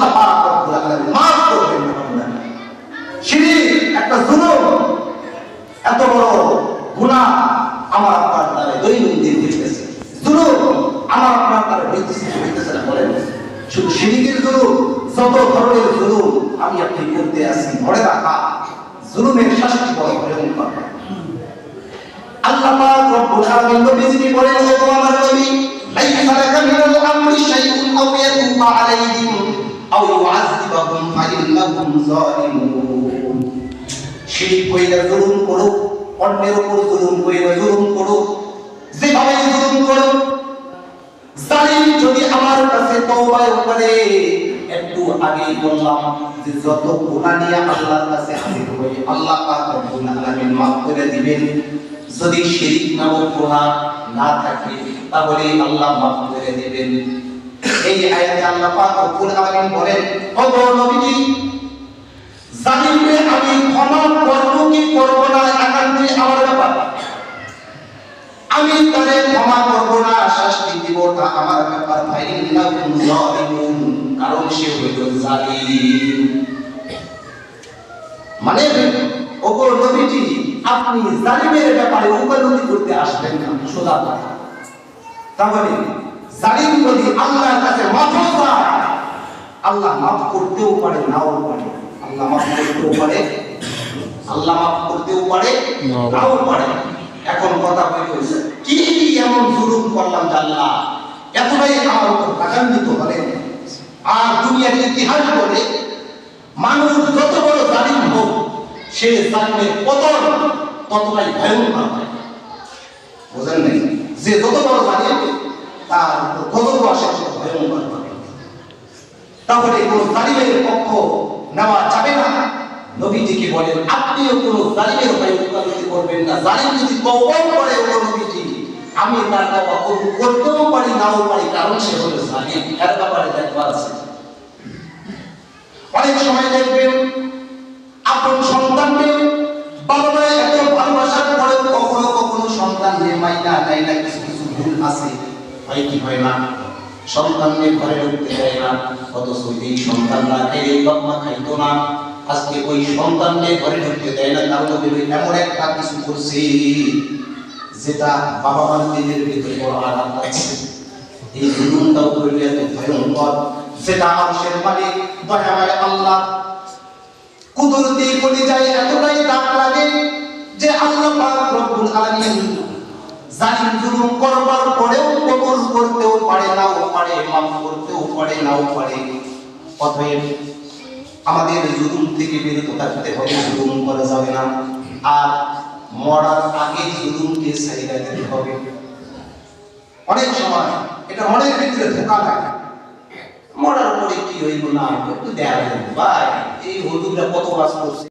আল্লাহ পাক রব্বুল আলামিন মাফ করবেন না। শিরক একটা জুলুম, এত বড় গুনাহ আমার আপনার দ্বারা দৈনন্দিন হইতেছে। জুলুম আমার আপনার দ্বারা হইতেছে না বলেন? শুধু শিরকের জুলুম, যত ধরনের জুলুম আমি আপনি করতে আসি, ধরে রাখা জুলুমের শাস্তি বড় ভয়ঙ্কর। আল্লাহ পাক রব্বুল আলামিন নবীজি বলেন, ও আমার নবী, লাইসা লাকা মিনাল আমরি শাইউন আও ইয়াতুবা আলাইহিম আও ইউআযযিবাহুম ফাইন্নাহুম যালিমুন। শিরক কইরা জুলুম করো, অন্যের উপর জুলুম কইরা জুলুম করো, যেভাবে জুলুম করো, জালিম যদি আমার কাছে তওবা করে, একটু আগেই বললাম যে যত গুনাহ নিয়ে আল্লাহর কাছে হাজির হই আল্লাহ পাক রব্বুল আলামিন মাফ করে দিবেন। যদি শিরক নামক গুনাহ না থাকে তাহলে আল্লাহ মাফ করে দিবেন। এই আয়াতে আল্লাহ পাক রব্বুল আলামিন বলেন, ও নবীজি, জালিমকে আমি ক্ষমা করব কি করব না একান্তই আমার ব্যাপার। আমি তারে ক্ষমা করব না, শাস্তি দিব না আমার ব্যাপার। ফাইন্নাহুম যালিমুন, কারণ সে হইল জালিম। মানে ওগো নবীজি, আপনি জালিমের ব্যাপারে উকালতি করতে আসবেন না, সোজা কথা। তাহলে জালিম যদি আল্লাহর কাছে মাফ চায়, আল্লাহ মাফ করতেও পারে, নাও পারে। আল্লাহ মাফ করতেও পারে, আল্লাহ মাফ করতেও পারে, নাও পারে। এখন কথা হইছে, কি এমন জুলুম করলাম যে আল্লাহ এতটাই আমার উপর রাগান্বিত হলেন? আর দুনিয়ার ইতিহাস বলে, মানুষ যত বড় জালিম হোক, সে জালিমের পতন ততটাই ভয়ঙ্কর হয়। বুঝেন নাই? যে যত বড় জালিম তার গজব আসে ভয়ঙ্কর হয়। তাহলে কোন জালিমের পক্ষ নেওয়া যাবে না। নবীজিকে বলেন, আপনিও কোন জালিমের হয়ে উকালতি করবেন না। জালিম যদি তওবা করে, ও নবীজি, আমি তার তওবা কবুল করতেও পারি, নাও পারি, কারণ সে হলো জালিম। এর ব্যাপারে দেখবার আছে। অনেক সময় দেখবেন আপন সন্তানকে বাবা মা এত ভালোবাসার পরেও কখনো কখনো সন্তানকে মাইনা নেয় না। কিছু কিছু ভুল আছে, হয় কি হয় না? সন্তানকে ঘরে ঢুকতে দেয় না, অথচ এই সন্তানরা খেয়ে বাবা খাইতো না, আজকে ওই সন্তানকে ঘরে ঢুকতে দেয় না। কারণ এমন একটা কিছু করছে যেটা বাবা মার নিজের ভিতরে বড় আঘাত আছে। এই জুলুমটাও করলে এত ভয়ঙ্কর, যেটা মানুষের মালিক দয়াময় আল্লাহ কুদরতি কলিজায় এতটাই দাগ লাগে যে আল্লাহ পাক রব্বুল আলামিন জালিম জুলুম করবার পরেও কবুল করতেও পারে, নাও পারে, মাফ করতেও পারে, নাও পারে। অতএব আমাদের জুলুম থেকে বিরত থাকতে হবে, জুলুম করা যাবে না। আর মরার আগে জুলুমকে ছাইড়া দিতে হবে। অনেক সময় এটা মনের ভিতরে ধোঁকা লাগে, মরার পরে কি হইব না একটু দেখা যাবে, ভাই এই হুজুররা কত কাজ করছে।